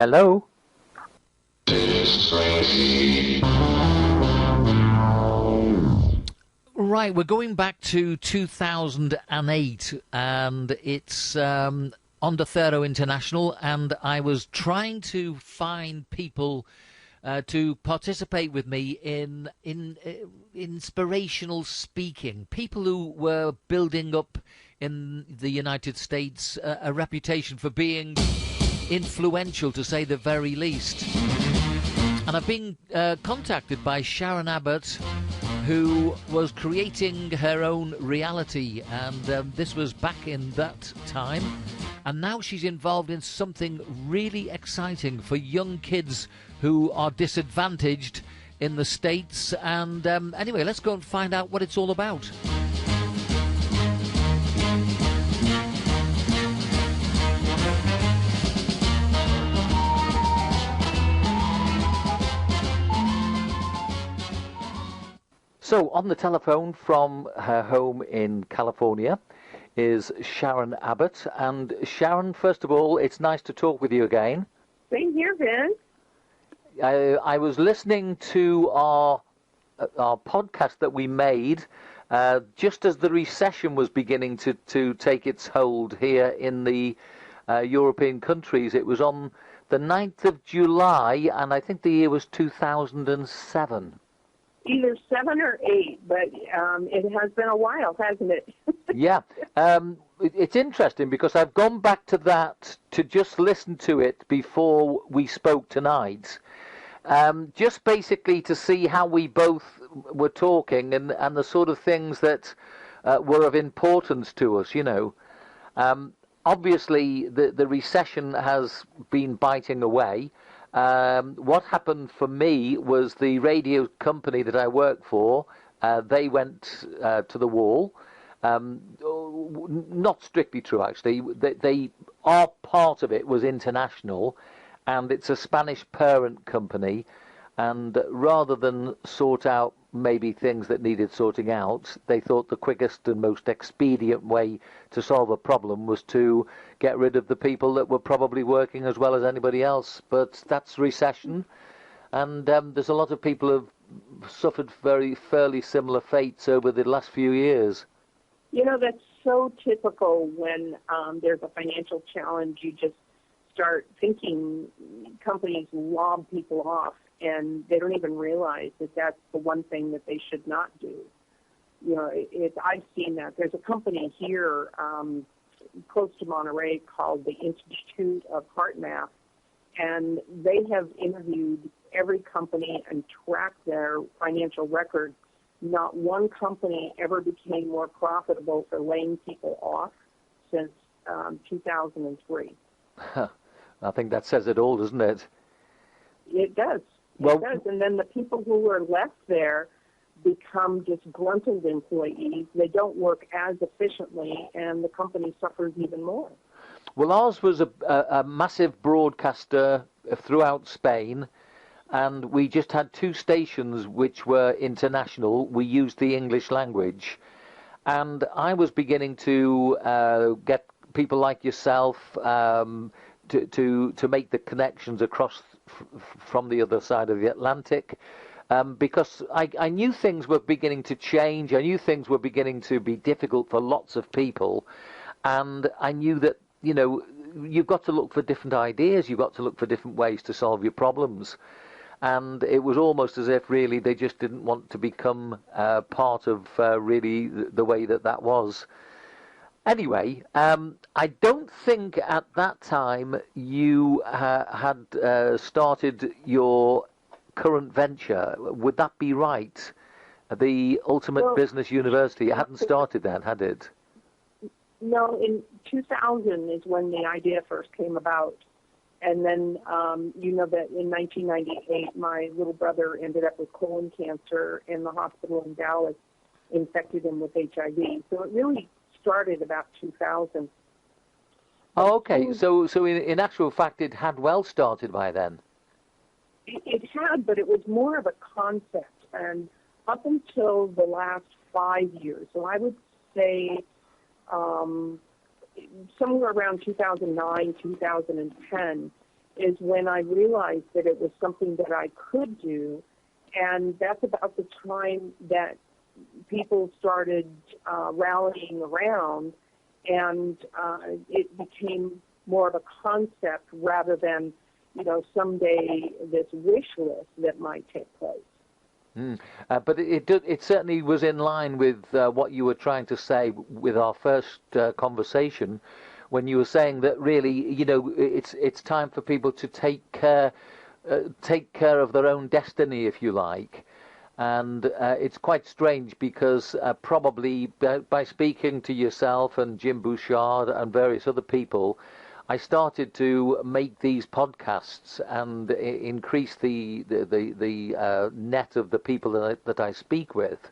Hello? Right, we're going back to 2008, and it's Onda International, and I was trying to find people to participate with me in inspirational speaking, people who were building up in the United States a reputation for being influential, to say the very least. And I've been contacted by Sharon Abbott, who was creating her own reality, and this was back in that time. And now she's involved in something really exciting for young kids who are disadvantaged in the States. And anyway, let's go and find out what it's all about. So, on the telephone from her home in California is Sharon Abbott. And Sharon, first of all, it's nice to talk with you again. Same here, Vince. I was listening to our podcast that we made just as the recession was beginning to take its hold here in the European countries. It was on the 9th of July, and I think the year was 2007. Either 7 or 8, but it has been a while, hasn't it? Yeah. It's interesting because I've gone back to that to just listen to it before we spoke tonight, just basically to see how we both were talking and the sort of things that were of importance to us, you know. Obviously, the recession has been biting away. What happened for me was the radio company that I work for, they went to the wall. Not strictly true, actually. Our part of it was international, and it's a Spanish parent company. And rather than sort out maybe things that needed sorting out, they thought the quickest and most expedient way to solve a problem was to get rid of the people that were probably working as well as anybody else. But that's recession, and there's a lot of people who have suffered fairly similar fates over the last few years. You know, that's so typical when there's a financial challenge. You just start thinking companies lob people off, and they don't even realize that that's the one thing that they should not do. You know, I've seen that. There's a company here close to Monterey called the Institute of Heart Math, and they have interviewed every company and tracked their financial records. Not one company ever became more profitable for laying people off since 2003. I think that says it all, doesn't it? It does. Well, it does. And then the people who are left there become disgruntled employees. They don't work as efficiently, and the company suffers even more. Well, ours was a massive broadcaster throughout Spain, and we just had 2 stations which were international. We used the English language, and I was beginning to get people like yourself to make the connections across from the other side of the Atlantic, because I knew things were beginning to change. I knew things were beginning to be difficult for lots of people, and I knew that, you know, you've got to look for different ideas. You've got to look for different ways to solve your problems. And it was almost as if really they just didn't want to become part of really the way that was. Anyway, I don't think at that time you had started your current venture. Would that be right? The Ultimate Business University. It hadn't started then, had it? No, in 2000 is when the idea first came about. And then, you know that in 1998, my little brother ended up with colon cancer, and the hospital in Dallas infected him with HIV. So it really started about 2000. Oh, okay. So in actual fact, it had well started by then. It had, but it was more of a concept. And up until the last 5 years, so I would say somewhere around 2009, 2010 is when I realized that it was something that I could do, and that's about the time that people started rallying around, and it became more of a concept rather than, someday this wish list that might take place. But it certainly was in line with what you were trying to say with our first conversation, when you were saying that really, it's time for people to take care of their own destiny, if you like. And it's quite strange because probably by speaking to yourself and Jim Bouchard and various other people, I started to make these podcasts and increase the net of the people that I speak with.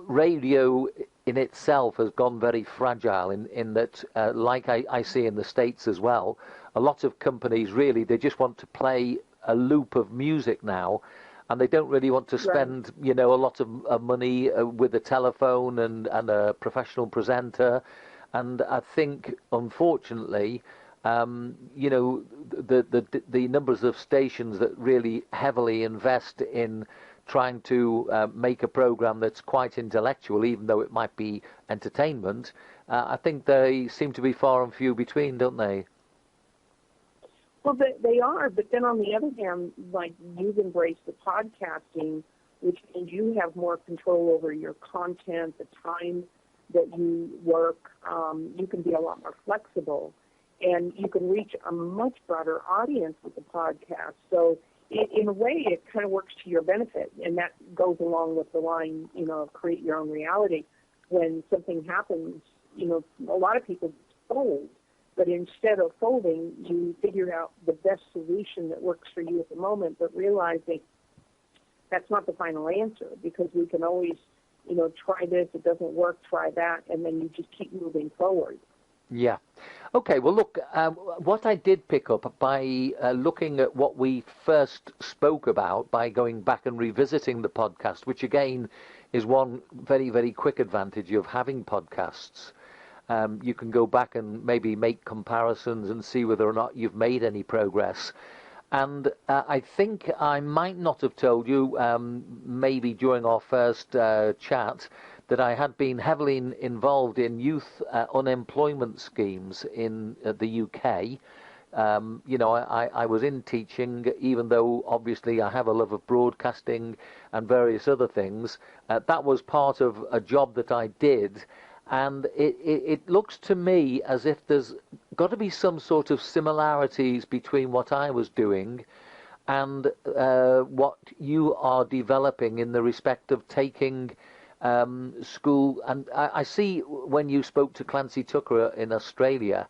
Radio in itself has gone very fragile in that, like I see in the States as well, a lot of companies really, they just want to play a loop of music now, and they don't really want to spend, a lot of money with a telephone and a professional presenter. And I think, unfortunately, the numbers of stations that really heavily invest in trying to make a program that's quite intellectual, even though it might be entertainment, I think they seem to be far and few between, don't they? Well, they are, but then on the other hand, like, you've embraced the podcasting, which means you have more control over your content, the time that you work. You can be a lot more flexible, and you can reach a much broader audience with the podcast. So in a way, it kind of works to your benefit, and that goes along with the line, create your own reality. When something happens, a lot of people fold. But instead of folding, you figure out the best solution that works for you at the moment, but realizing that's not the final answer, because we can always, try this, it doesn't work, try that, and then you just keep moving forward. Yeah. Okay, well, look, what I did pick up by looking at what we first spoke about, by going back and revisiting the podcast, which again is one very, very quick advantage of having podcasts. You can go back and maybe make comparisons and see whether or not you've made any progress. And I think I might not have told you, maybe during our first chat, that I had been heavily involved in youth unemployment schemes in the UK. I was in teaching, even though obviously I have a love of broadcasting and various other things. That was part of a job that I did. And it looks to me as if there's got to be some sort of similarities between what I was doing and what you are developing in the respect of taking school. And I see when you spoke to Clancy Tucker in Australia,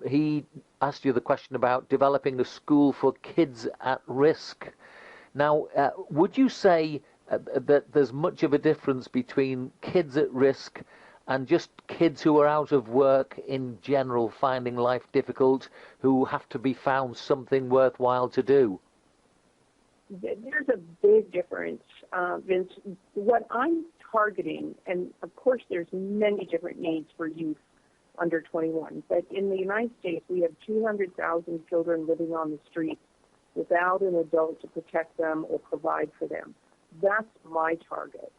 he asked you the question about developing a school for kids at risk. Now, would you say that there's much of a difference between kids at risk and just kids who are out of work in general, finding life difficult, who have to be found something worthwhile to do? There's a big difference, Vince. What I'm targeting, and of course there's many different needs for youth under 21, but in the United States we have 200,000 children living on the street without an adult to protect them or provide for them. That's my target.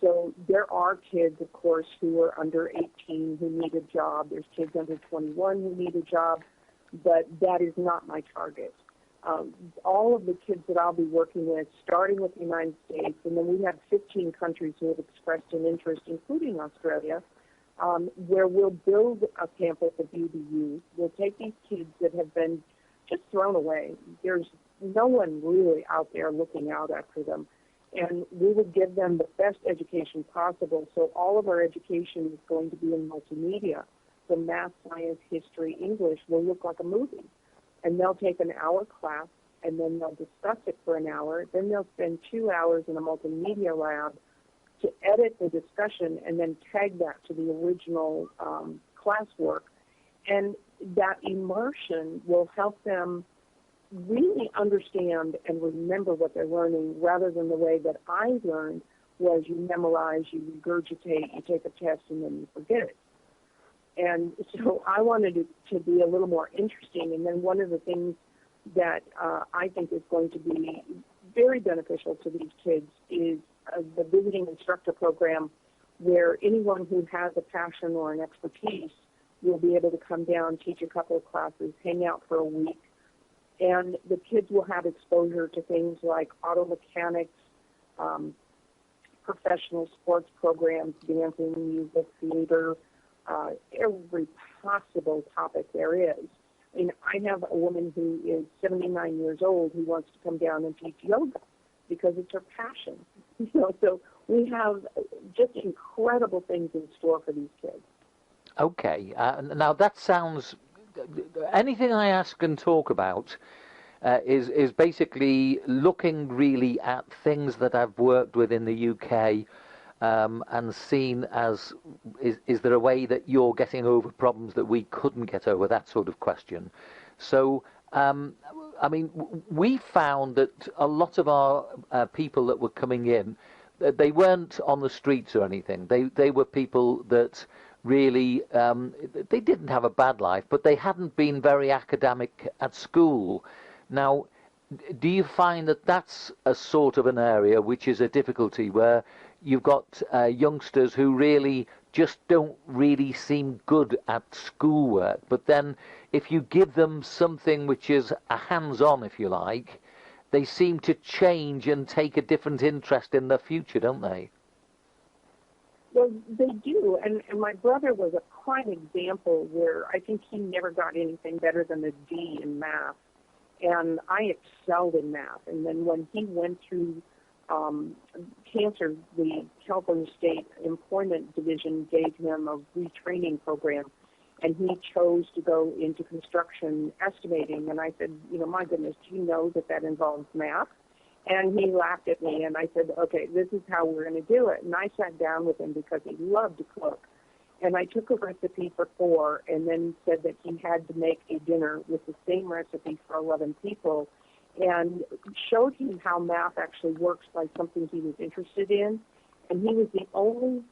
So there are kids, of course, who are under 18 who need a job. There's kids under 21 who need a job, but that is not my target. All of the kids that I'll be working with, starting with the United States, and then we have 15 countries who have expressed an interest, including Australia, where we'll build a campus of UBU. We'll take these kids that have been just thrown away. There's no one really out there looking out after them. And we would give them the best education possible. So all of our education is going to be in multimedia. So math, science, history, English will look like a movie. And they'll take an hour class, and then they'll discuss it for an hour. Then they'll spend 2 hours in a multimedia lab to edit the discussion and then tag that to the original classwork. And that immersion will help them really understand and remember what they're learning, rather than the way that I learned was you memorize, you regurgitate, you take a test, and then you forget it. And so I wanted it to be a little more interesting. And then one of the things that I think is going to be very beneficial to these kids is the visiting instructor program, where anyone who has a passion or an expertise will be able to come down, teach a couple of classes, hang out for a week, and the kids will have exposure to things like auto mechanics, professional sports programs, dancing, music, theater, every possible topic there is. I mean, I have a woman who is 79 years old who wants to come down and teach yoga because it's her passion. So we have just incredible things in store for these kids. Okay, now that sounds. Anything I ask and talk about is basically looking really at things that I've worked with in the UK and seen as is there a way that you're getting over problems that we couldn't get over, that sort of question. So, I mean, we found that a lot of our people that were coming in, they weren't on the streets or anything. They were people that really, they didn't have a bad life, but they hadn't been very academic at school. Now, do you find that that's a sort of an area which is a difficulty, where you've got youngsters who really just don't really seem good at schoolwork, but then if you give them something which is a hands-on, if you like, they seem to change and take a different interest in their future, don't they? Well, they do, and my brother was a prime example where I think he never got anything better than a D in math, and I excelled in math. And then when he went through cancer, the California State Employment Division gave him a retraining program, and he chose to go into construction estimating. And I said, my goodness, do you know that involves math? And he laughed at me, and I said, okay, this is how we're going to do it. And I sat down with him because he loved to cook. And I took a recipe for 4 and then said that he had to make a dinner with the same recipe for 11 people, and showed him how math actually works by something he was interested in. And he was the only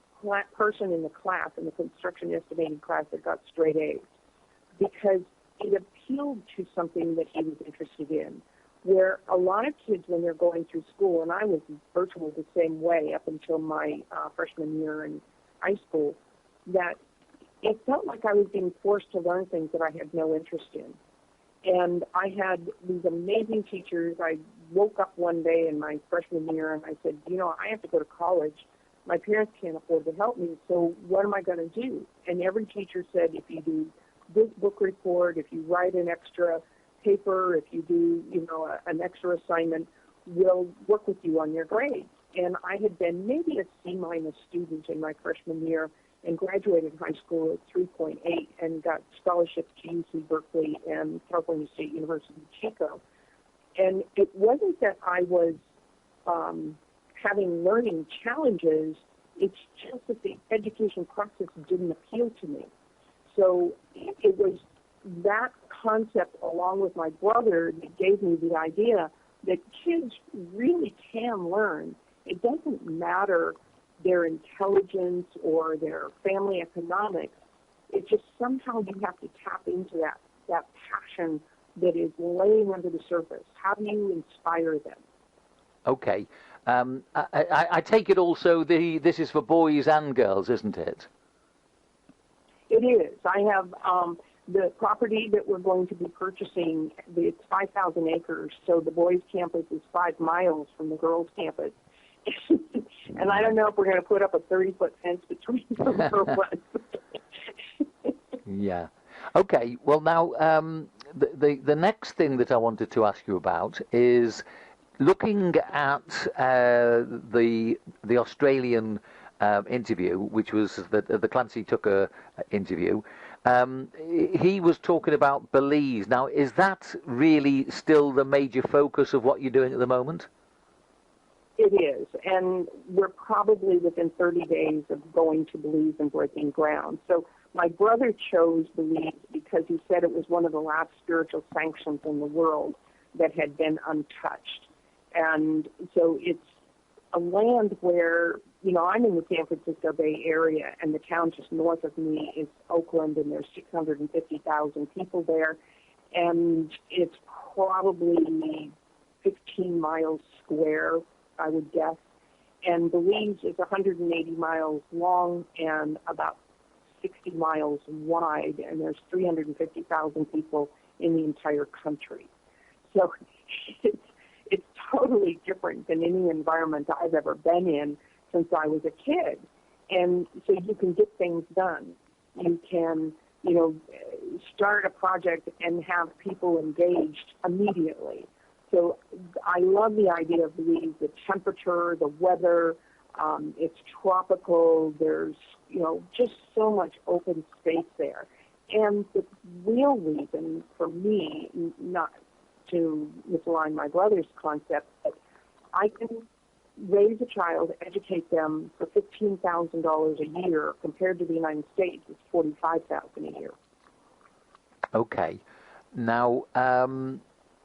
person in the class, in the construction estimating class, that got straight A's, because it appealed to something that he was interested in. Where a lot of kids, when they're going through school, and I was virtually the same way up until my freshman year in high school, that it felt like I was being forced to learn things that I had no interest in. And I had these amazing teachers. I woke up one day in my freshman year and I said, I have to go to college. My parents can't afford to help me, so what am I going to do? And every teacher said, if you do this book report, if you write an extra paper, if you do, an extra assignment, we'll work with you on your grades. And I had been maybe a C- student in my freshman year and graduated high school at 3.8 and got scholarships to UC Berkeley and California State University, Chico. And it wasn't that I was having learning challenges, it's just that the education process didn't appeal to me. So it was that concept, along with my brother, that gave me the idea that kids really can learn. It doesn't matter their intelligence or their family economics. It's just somehow you have to tap into that passion that is laying under the surface. How do you inspire them? Okay. I take it also this is for boys and girls, isn't it? It is. I have the property that we're going to be purchasing, it's 5,000 acres, so the boys' campus is 5 miles from the girls' campus. And I don't know if we're going to put up a 30-foot fence between them or what. Yeah. Okay. Well, now, the next thing that I wanted to ask you about is looking at the Australian interview, which was the Clancy Tucker interview. He was talking about Belize. Now, is that really still the major focus of what you're doing at the moment? It is, and we're probably within 30 days of going to Belize and breaking ground. So my brother chose Belize because he said it was one of the last spiritual sanctions in the world that had been untouched. And so it's a land where, I'm in the San Francisco Bay Area, and the town just north of me is Oakland, and there's 650,000 people there, and it's probably 15 miles square, I would guess. And Belize is 180 miles long and about 60 miles wide, and there's 350,000 people in the entire country. So it's totally different than any environment I've ever been in since I was a kid. And so you can get things done. You can, start a project and have people engaged immediately. So I love the idea of the temperature, the weather. It's tropical. There's, just so much open space there. And the real reason for me, not to misalign my brother's concept, but I can raise a child, educate them for $15,000 a year, compared to the United States, it's $45,000 a year. Okay. Now,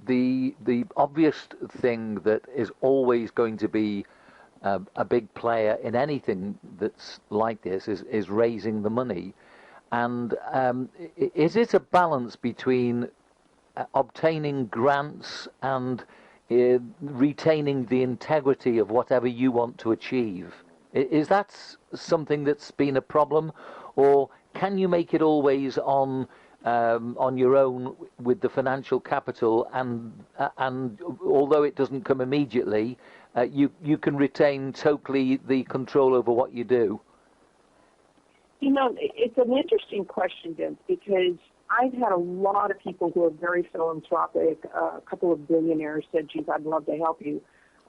the obvious thing that is always going to be a big player in anything that's like this is raising the money. And is it a balance between obtaining grants and retaining the integrity of whatever you want to achieve? Is that something that's been a problem, or can you make it always on your own with the financial capital, and although it doesn't come immediately, you can retain totally the control over what you do? It's an interesting question, Vince, because I've had a lot of people who are very philanthropic. A couple of billionaires said, geez, I'd love to help you.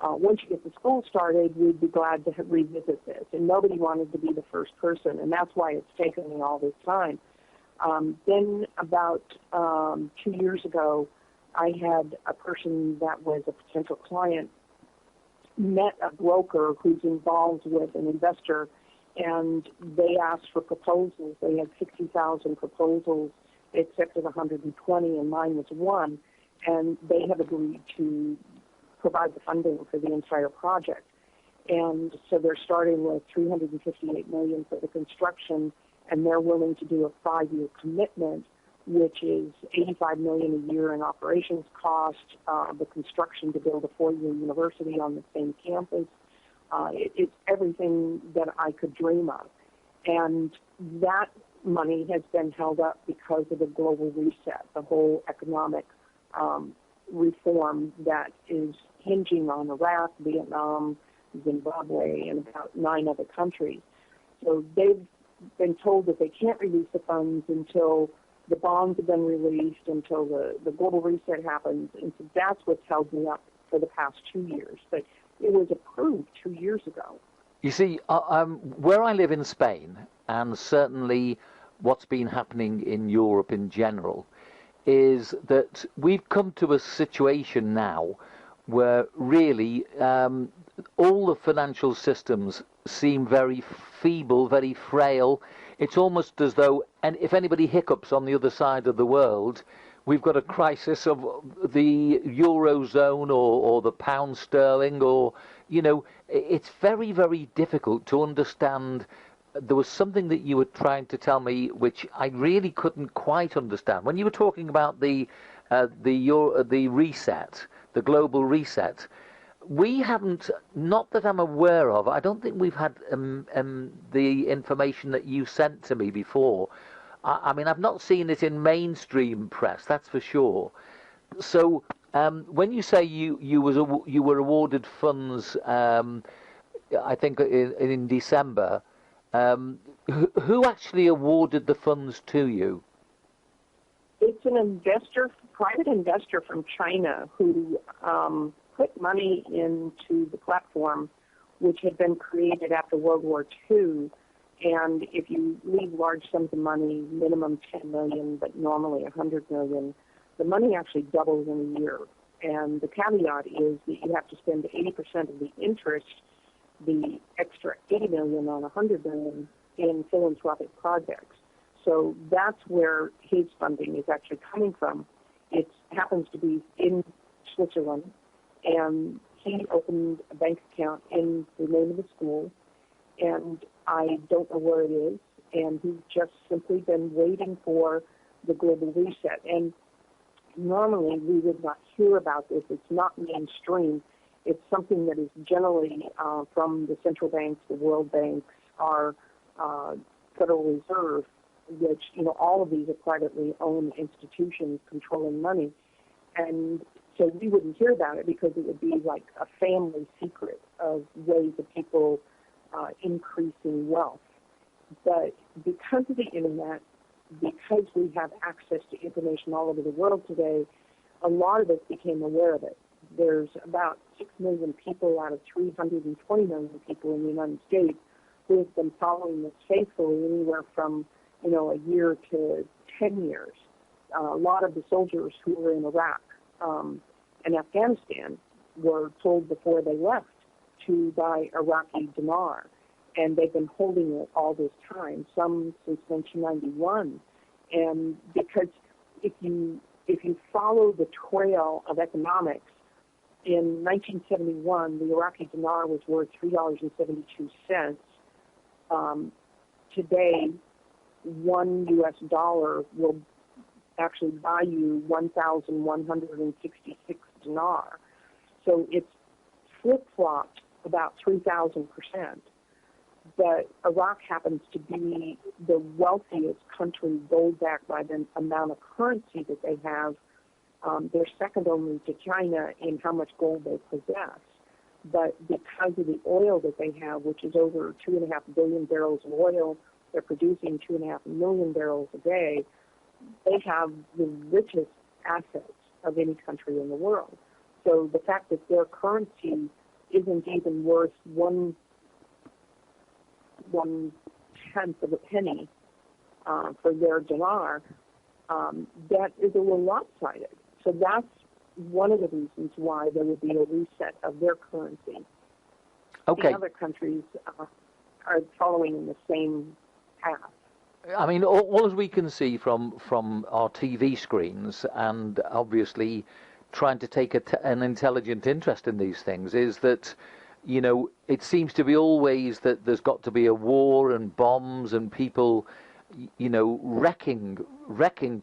Once you get the school started, we'd be glad to revisit this. And nobody wanted to be the first person, and that's why it's taken me all this time. Then about 2 years ago, I had a person that was a potential client met a broker who's involved with an investor, and they asked for proposals. They had 60,000 proposals. They accepted 120, and mine was one, and they have agreed to provide the funding for the entire project. And so they're starting with $358 million for the construction, and they're willing to do a 5-year commitment, which is $85 million a year in operations cost, the construction to build a 4-year university on the same campus. It's everything that I could dream of. And that money has been held up because of the global reset, the whole economic reform that is hinging on Iraq, Vietnam, Zimbabwe, and about 9 other countries. So they've been told that they can't release the funds until the bonds have been released, until the global reset happens. And so that's what's held me up for the past 2 years. But it was approved 2 years ago. You see, where I live in Spain, and certainly what's been happening in Europe in general, is that we've come to a situation now where really all the financial systems seem very feeble, very frail. It's almost as though, and if anybody hiccups on the other side of the world, we've got a crisis of the Eurozone or the pound sterling, or, it's very, very difficult to understand. There was something that you were trying to tell me which I really couldn't quite understand. When you were talking about the reset, the global reset, we haven't, not that I'm aware of, I don't think we've had the information that you sent to me before. I mean, I've not seen it in mainstream press, that's for sure. So when you say you were awarded funds, I think in December, who actually awarded the funds to you? It's an private investor from China who put money into the platform, which had been created after World War II. And if you leave large sums of money, minimum $10 million, but normally $100 million, the money actually doubles in a year. And the caveat is that you have to spend 80% of the interest, the extra $80 million on $100 million, in philanthropic projects. So that's where his funding is actually coming from. It happens to be in Switzerland, and he opened a bank account in the name of the school, and I don't know where it is, and he's just simply been waiting for the global reset. And normally we would not hear about this. It's not mainstream. It's something that is generally from the central banks, the World Banks, our Federal Reserve, which, all of these are privately owned institutions controlling money. And so we wouldn't hear about it because it would be like a family secret of ways of people increasing wealth. But because of the internet, because we have access to information all over the world today, a lot of us became aware of it. There's about 6 million people out of 320 million people in the United States who have been following this faithfully, anywhere from, a year to 10 years. A lot of the soldiers who were in Iraq and Afghanistan were told before they left to buy Iraqi dinar, and they've been holding it all this time, some since 1991. And because if you follow the trail of economics, in 1971, the Iraqi dinar was worth $3.72. Today, $1 US will actually buy you 1,166 dinar. So it's flip-flopped about 3,000%. But Iraq happens to be the wealthiest country, gold-backed by the amount of currency that they have. They're second only to China in how much gold they possess. But because of the oil that they have, which is over 2.5 billion barrels of oil, they're producing 2.5 million barrels a day, they have the richest assets of any country in the world. So the fact that their currency isn't even worth one tenth of a penny for their dinar, that is a little lopsided. So that's one of the reasons why there would be a reset of their currency. Okay. The other countries are following in the same path. I mean, all as we can see from our TV screens, and obviously trying to take an intelligent interest in these things, is that, it seems to be always that there's got to be a war and bombs and people, wrecking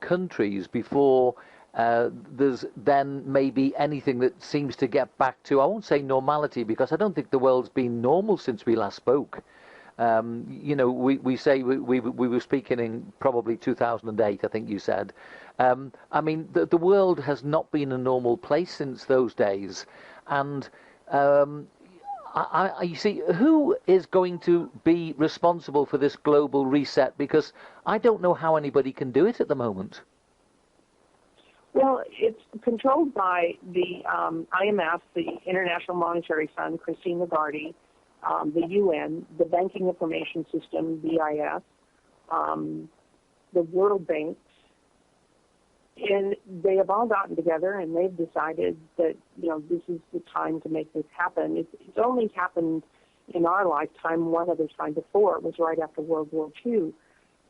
countries before there's then maybe anything that seems to get back to, I won't say normality, because I don't think the world's been normal since we last spoke. We say we were speaking in probably 2008, I think you said. I mean, the world has not been a normal place since those days. And you see, who is going to be responsible for this global reset? Because I don't know how anybody can do it at the moment. Well, it's controlled by the IMF, the International Monetary Fund, Christine Lagarde, the UN, the Banking Information System, BIS, the World Bank, and they have all gotten together and they've decided that, this is the time to make this happen. It's only happened in our lifetime one other time before. It was right after World War II.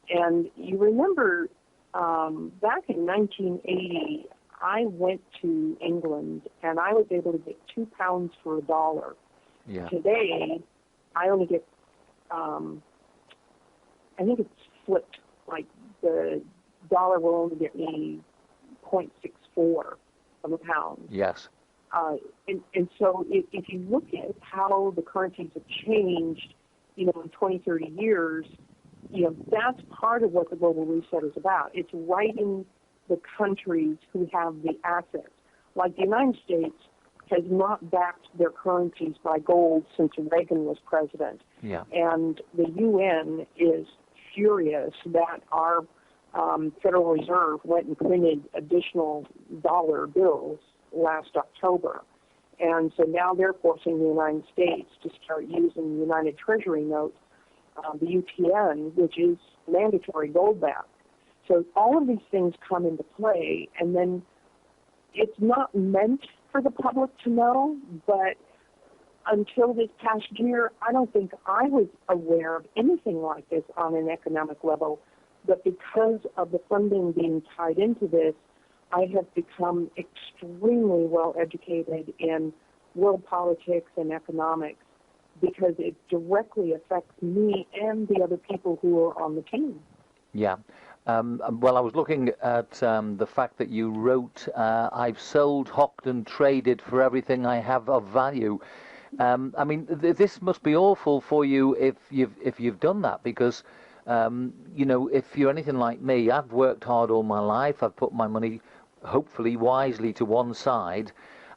And you remember back in 1980, I went to England and I was able to get £2 for $1. Yeah. Today, I only get, I think it's flipped. Like the dollar will only get me 0.64 of a pound. Yes. And so if you look at how the currencies have changed, in 20, 30 years, that's part of what the global reset is about. It's righting the countries who have the assets. Like the United States has not backed their currencies by gold since Reagan was president. Yeah. And the UN is furious that our Federal Reserve went and printed additional dollar bills last October. And so now they're forcing the United States to start using the United Treasury note, the UTN, which is mandatory gold-backed. So all of these things come into play, and then it's not meant for the public to know, but until this past year, I don't think I was aware of anything like this on an economic level. But because of the funding being tied into this, I have become extremely well educated in world politics and economics, because it directly affects me and the other people who are on the team. Yeah. Well, I was looking at the fact that you wrote, I've sold, hawked and traded for everything I have of value. I mean, this must be awful for you if you've done that, because you know, if you're anything like me, I've worked hard all my life. I've put my money, hopefully wisely, to one side,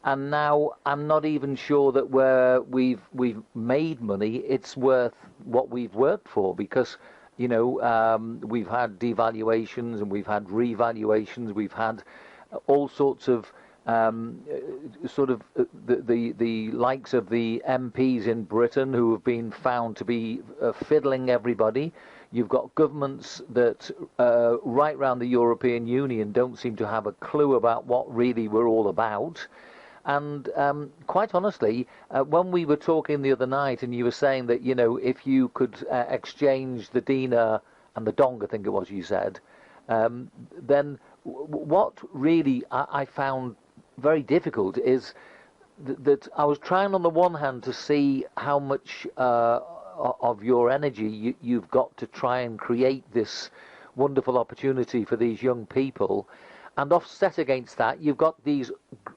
and now I'm not even sure that where we've made money, it's worth what we've worked for, because you know, we've had devaluations and we've had revaluations. We've had all sorts of sort of the likes of the MPs in Britain who have been found to be fiddling everybody. You've got governments that right round the European Union don't seem to have a clue about what really we're all about. And quite honestly, when we were talking the other night and you were saying that, you know, if you could exchange the dinar and the dong, I think it was you said, then what really I found very difficult is that I was trying on the one hand to see how much of your energy you've got to try and create this wonderful opportunity for these young people. And offset against that, you've got these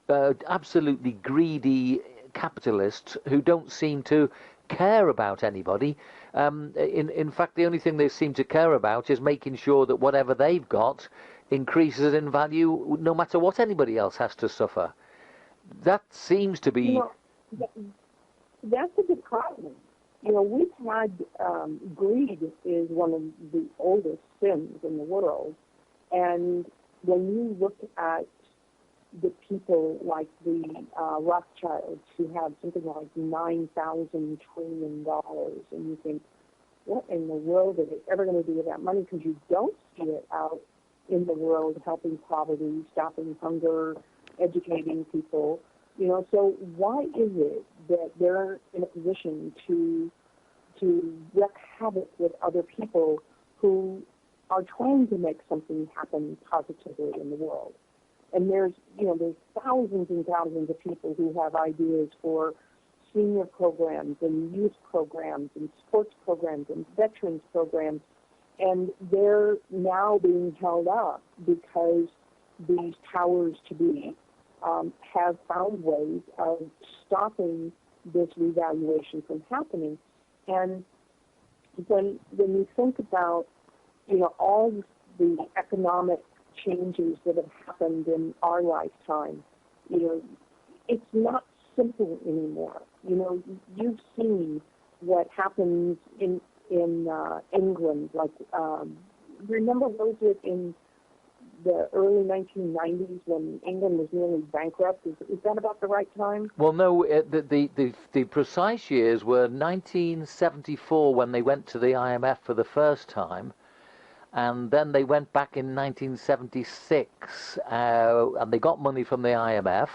absolutely greedy capitalists who don't seem to care about anybody. In fact, the only thing they seem to care about is making sure that whatever they've got increases in value, no matter what anybody else has to suffer. That seems to be... You know, that's a good problem. You know, we've had greed is one of the oldest sins in the world, and when you look at the people like the Rothschilds, who have something like $9,000 trillion, and you think, what in the world are they ever going to do with that money? Because you don't see it out in the world helping poverty, stopping hunger, educating people. You know, so why is it that they're in a position to wreak havoc with other people who are trying to make something happen positively in the world? And there's thousands and thousands of people who have ideas for senior programs and youth programs and sports programs and veterans programs, and they're now being held up because these powers to be have found ways of stopping this revaluation from happening. And when you think about, you know, all the economic changes that have happened in our lifetime, you know, it's not simple anymore. You know, you've seen what happens in England. Like, remember, was it in the early 1990s when England was nearly bankrupt? Is that about the right time? Well, no, the precise years were 1974 when they went to the IMF for the first time, and then they went back in 1976, and they got money from the IMF.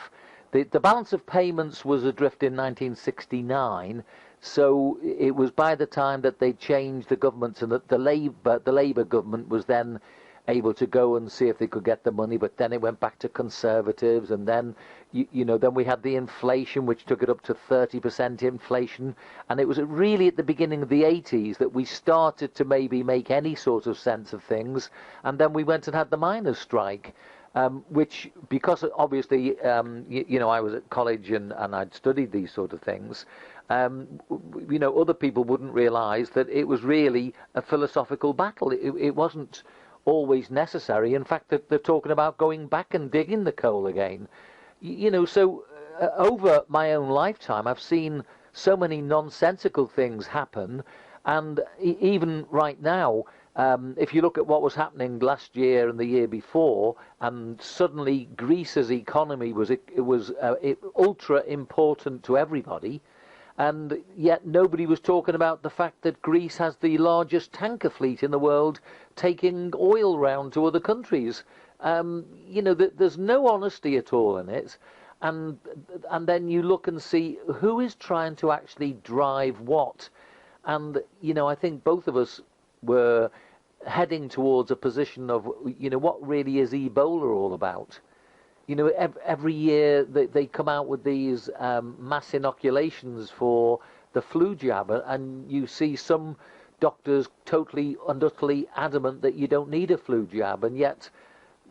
The balance of payments was adrift in 1969, so it was by the time that they changed the governments, and the Labour government was then able to go and see if they could get the money, but then it went back to Conservatives, and then then we had the inflation, which took it up to 30% inflation, and it was really at the beginning of the 80s that we started to maybe make any sort of sense of things, and then we went and had the miners' strike, which, because obviously I was at college and I'd studied these sort of things, other people wouldn't realise that it was really a philosophical battle. It wasn't always necessary. In fact, they're talking about going back and digging the coal again. So over my own lifetime, I've seen so many nonsensical things happen, and even right now, if you look at what was happening last year and the year before, and suddenly Greece's economy was ultra important to everybody, and yet nobody was talking about the fact that Greece has the largest tanker fleet in the world, taking oil round to other countries. There's no honesty at all in it, and then you look and see who is trying to actually drive what, and I think both of us were heading towards a position of what really is Ebola all about. You know, every year they come out with these mass inoculations for the flu jab, and you see some doctors totally and utterly adamant that you don't need a flu jab, and yet,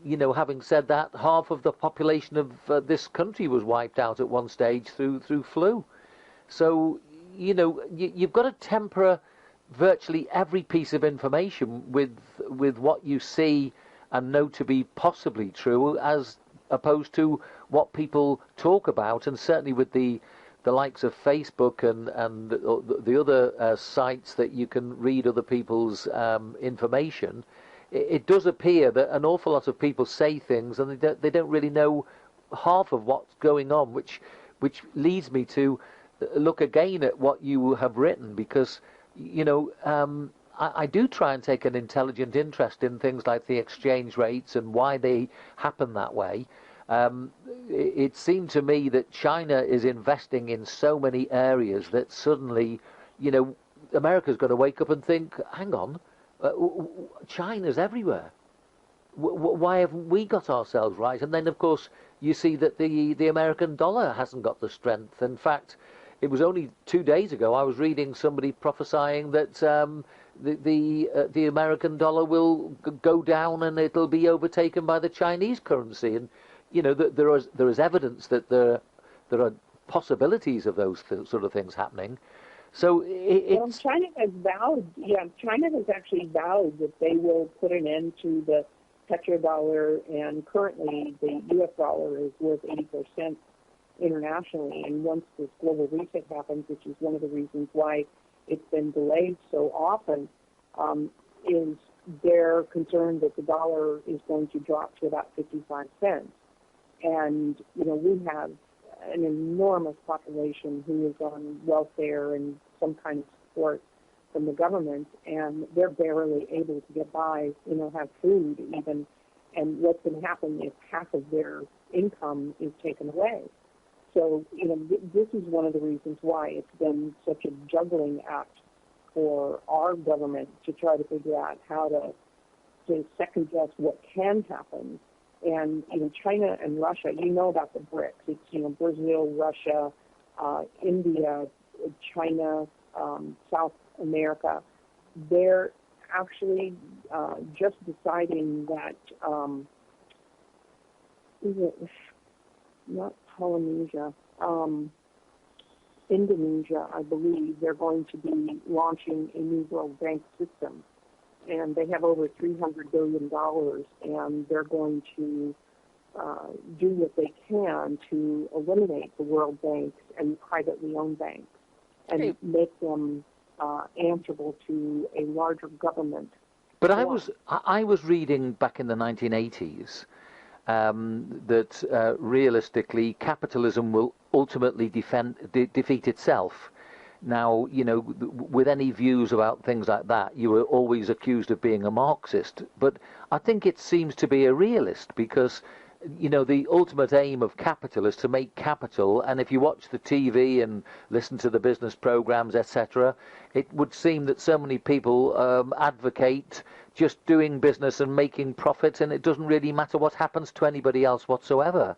you know, having said that, half of the population of this country was wiped out at one stage through flu. So, you know, you've got to temper virtually every piece of information with what you see and know to be possibly true, as opposed to what people talk about, and certainly with the likes of Facebook and the other sites that you can read other people's information. It does appear that an awful lot of people say things and they don't really know half of what's going on, which leads me to look again at what you have written, because, you know, I do try and take an intelligent interest in things like the exchange rates and why they happen that way. It seemed to me that China is investing in so many areas that suddenly, you know, America's going to wake up and think, hang on, China's everywhere. Why haven't we got ourselves right? And then, of course, you see that the American dollar hasn't got the strength. In fact, it was only 2 days ago I was reading somebody prophesying that the American dollar will go down and it'll be overtaken by the Chinese currency. And you know that there is evidence that there are possibilities of those sort of things happening. So it's China has vowed. Yeah, China has actually vowed that they will put an end to the petrodollar, and currently the U.S. dollar is worth 80% internationally. And once this global reset happens, which is one of the reasons why it's been delayed so often, is they're concerned that the dollar is going to drop to about 55 cents. And, you know, we have an enormous population who is on welfare and some kind of support from the government, and they're barely able to get by, you know, have food even. And what's going to happen if half of their income is taken away? So, you know, this is one of the reasons why it's been such a juggling act for our government to try to figure out how to second guess what can happen. And, you know, China and Russia, you know about the BRICS. It's, you know, Brazil, Russia, India, China, South America. They're actually just deciding that, is it not Polynesia, Indonesia, I believe, they're going to be launching a new World Bank system. And they have over $300 billion, and they're going to do what they can to eliminate the World Banks and privately owned banks and make them answerable to a larger government. But I was reading back in the 1980s that realistically capitalism will ultimately defeat itself. Now, you know, with any views about things like that, you were always accused of being a Marxist. But I think it seems to be a realist, because, you know, the ultimate aim of capital is to make capital. And if you watch the TV and listen to the business programs, etc., it would seem that so many people advocate just doing business and making profits, and it doesn't really matter what happens to anybody else whatsoever.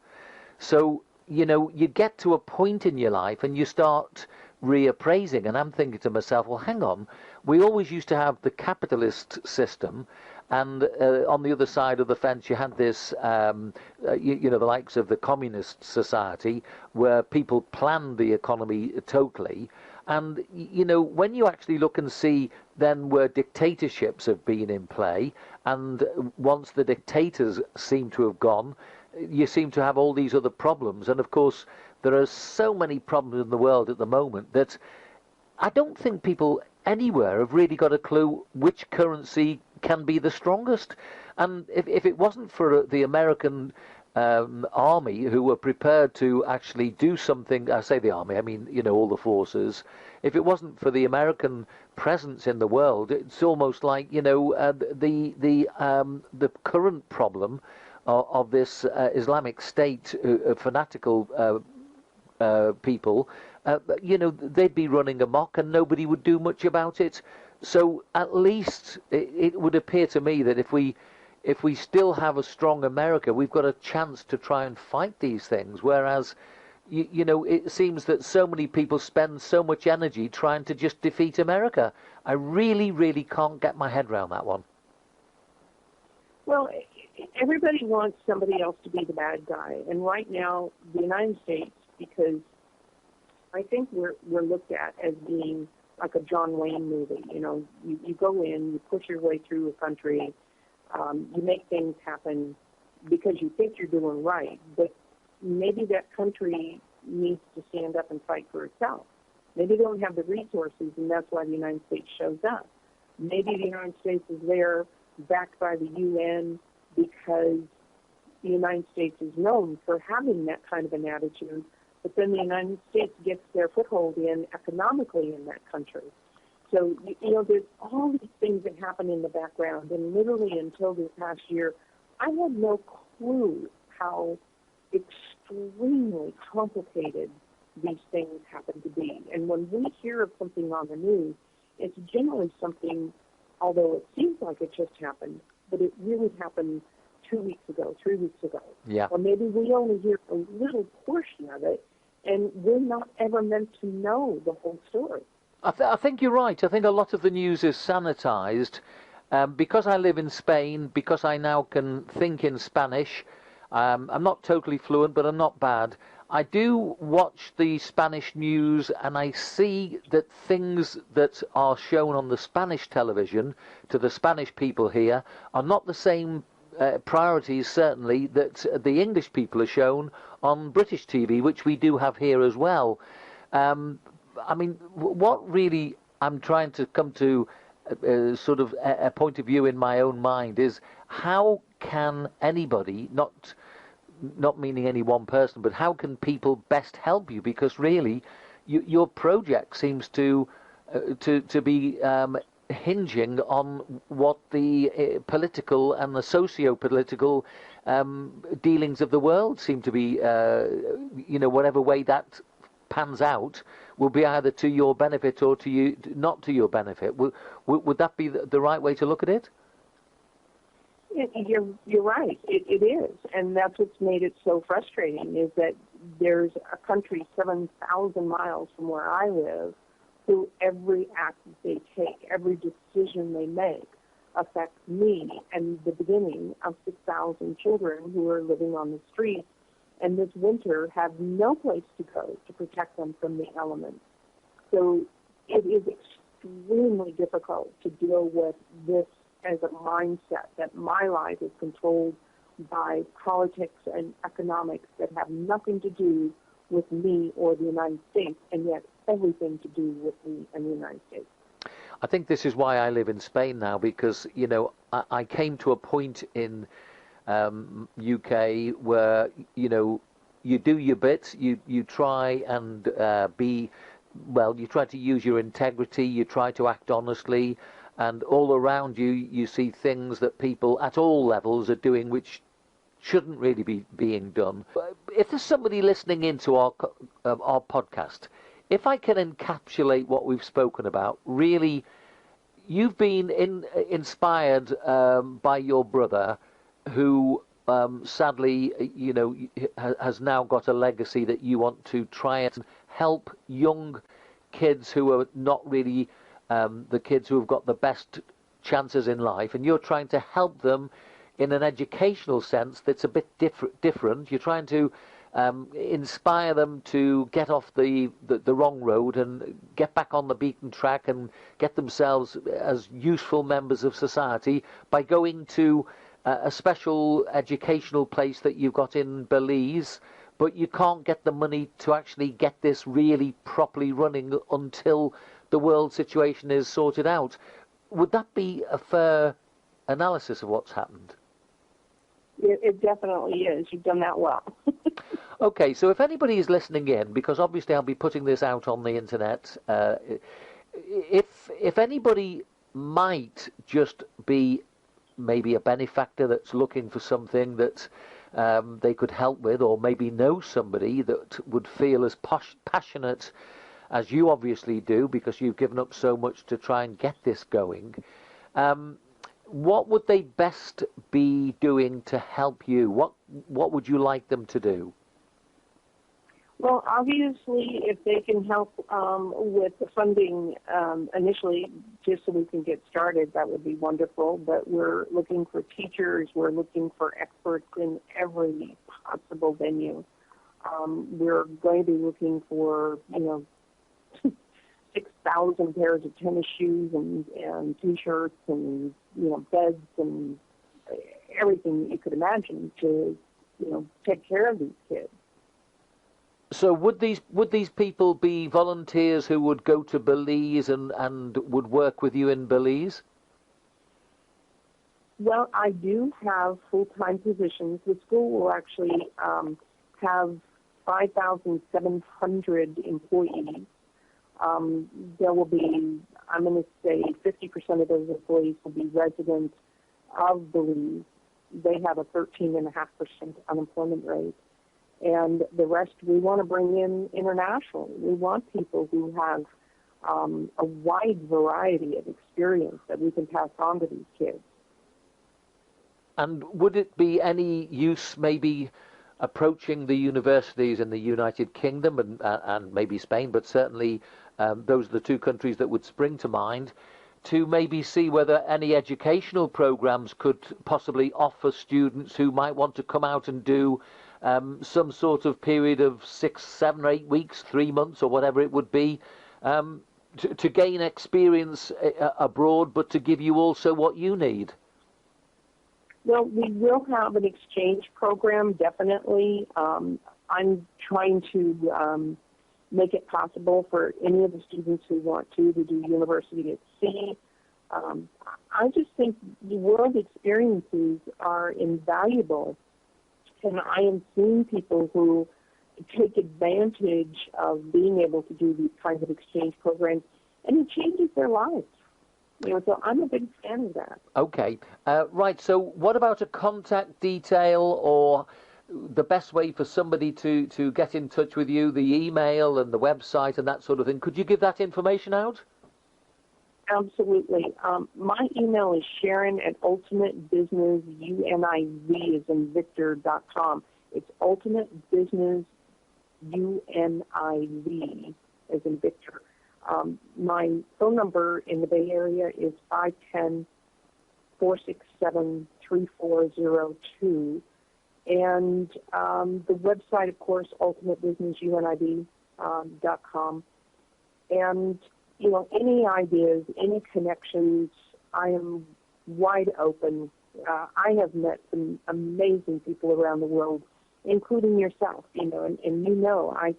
So, you know, you get to a point in your life and you start reappraising, and I'm thinking to myself, well, hang on, we always used to have the capitalist system, and on the other side of the fence you had this, you know, the likes of the communist society, where people planned the economy totally. And, you know, when you actually look and see then where dictatorships have been in play, and once the dictators seem to have gone, you seem to have all these other problems. And of course, there are so many problems in the world at the moment that I don't think people anywhere have really got a clue which currency can be the strongest. And if it wasn't for the American army, who were prepared to actually do something, I say the army, I mean, you know, all the forces, if it wasn't for the American presence in the world, it's almost like, you know, the current problem of this Islamic State fanatical people, you know, they'd be running amok and nobody would do much about it. So at least it would appear to me that if we if we still have a strong America, we've got a chance to try and fight these things. Whereas, you know, it seems that so many people spend so much energy trying to just defeat America. I really, really can't get my head around that one. Well, everybody wants somebody else to be the bad guy. And right now, the United States, because I think we're looked at as being like a John Wayne movie. You know, you go in, you push your way through a country, you make things happen because you think you're doing right, but maybe that country needs to stand up and fight for itself. Maybe they don't have the resources, and that's why the United States shows up. Maybe the United States is there backed by the UN because the United States is known for having that kind of an attitude, but then the United States gets their foothold in economically in that country. So, you know, there's all these things that happen in the background, and literally until this past year, I had no clue how extremely complicated these things happen to be. And when we hear of something on the news, it's generally something, although it seems like it just happened, but it really happened 2 weeks ago, 3 weeks ago. Yeah. Or maybe we only hear a little portion of it, and we're not ever meant to know the whole story. I think you're right. I think a lot of the news is sanitized. Because I live in Spain, because I now can think in Spanish, I'm not totally fluent, but I'm not bad. I do watch the Spanish news, and I see that things that are shown on the Spanish television to the Spanish people here are not the same priorities, certainly, that the English people are shown on British TV, which we do have here as well. I mean, what really I'm trying to come to sort of a point of view in my own mind is how can anybody, not meaning any one person, but how can people best help you? Because really, your project seems to be hinging on what the political and the socio-political dealings of the world seem to be. You know, whatever way that pans out will be either to your benefit or to you, not to your benefit. Would that be the right way to look at it? You're right. It is, and that's what's made it so frustrating. Is that there's a country 7,000 miles from where I live, who every act that they take, every decision they make, affects me and the beginning of 6,000 children who are living on the streets, and this winter have no place to go to protect them from the elements. So it is extremely difficult to deal with this as a mindset that my life is controlled by politics and economics that have nothing to do with me or the United States, and yet everything to do with me and the United States. I think this is why I live in Spain now, because, you know, I came to a point in UK where, you know, you do your bit, you try and you try to use your integrity, you try to act honestly, and all around you, you see things that people at all levels are doing which shouldn't really be being done. If there's somebody listening into our podcast, if I can encapsulate what we've spoken about, really, you've been inspired by your brother, who sadly, you know, has now got a legacy that you want to try and help young kids who are not really the kids who have got the best chances in life, and you're trying to help them in an educational sense that's a bit different. You're trying to inspire them to get off the wrong road and get back on the beaten track and get themselves as useful members of society by going to a special educational place that you've got in Belize, but you can't get the money to actually get this really properly running until the world situation is sorted out. Would that be a fair analysis of what's happened? It definitely is. You've done that well. Okay, so if anybody is listening in, because obviously I'll be putting this out on the internet, if anybody might just be maybe a benefactor that's looking for something that they could help with, or maybe know somebody that would feel as passionate as you obviously do, because you've given up so much to try and get this going, what would they best be doing to help you? What would you like them to do? Well, obviously, if they can help with the funding initially, just so we can get started, that would be wonderful. But we're looking for teachers. We're looking for experts in every possible venue. We're going to be looking for, 6,000 pairs of tennis shoes and T-shirts and, beds and everything that you could imagine to, take care of these kids. So would these people be volunteers who would go to Belize and would work with you in Belize? Well, I do have full-time positions. The school will actually have 5,700 employees. There will be, I'm going to say 50% of those employees will be residents of Belize. They have a 13.5% unemployment rate. And the rest we want to bring in internationally. We want people who have a wide variety of experience that we can pass on to these kids. And would it be any use maybe approaching the universities in the United Kingdom and maybe Spain, but certainly those are the two countries that would spring to mind, to maybe see whether any educational programs could possibly offer students who might want to come out and do some sort of period of 6, 7, 8 weeks, 3 months, or whatever it would be, to gain experience abroad, but to give you also what you need? Well, we will have an exchange program, definitely. I'm trying to make it possible for any of the students who want to do university at sea. I just think the world experiences are invaluable. And I am seeing people who take advantage of being able to do these kinds of exchange programs, and it changes their lives. So I'm a big fan of that. Okay. Right. So what about a contact detail or the best way for somebody to get in touch with you, the email and the website and that sort of thing? Could you give that information out? Absolutely. My email is Sharon@ultimatebusinessuniv as in Victor.com. It's ultimatebusinessuniv as in Victor. My phone number in the Bay Area is 510-467-3402. And the website, of course, ultimatebusinessuniv.com. And any ideas, any connections, I am wide open. I have met some amazing people around the world, including yourself, and I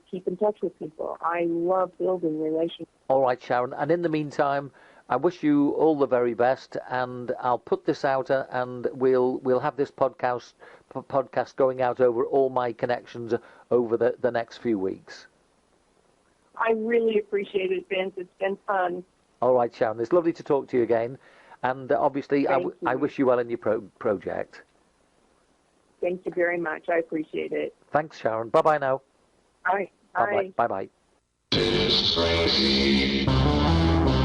keep in touch with people. I love building relationships. All right, Sharon. And in the meantime, I wish you all the very best, and I'll put this out, and we'll have this podcast going out over all my connections over the next few weeks. I really appreciate it, Vince. It's been fun. All right, Sharon. It's lovely to talk to you again. And obviously, I wish you well in your project. Thank you very much. I appreciate it. Thanks, Sharon. Bye-bye now. All right. Bye. Bye-bye. Bye-bye.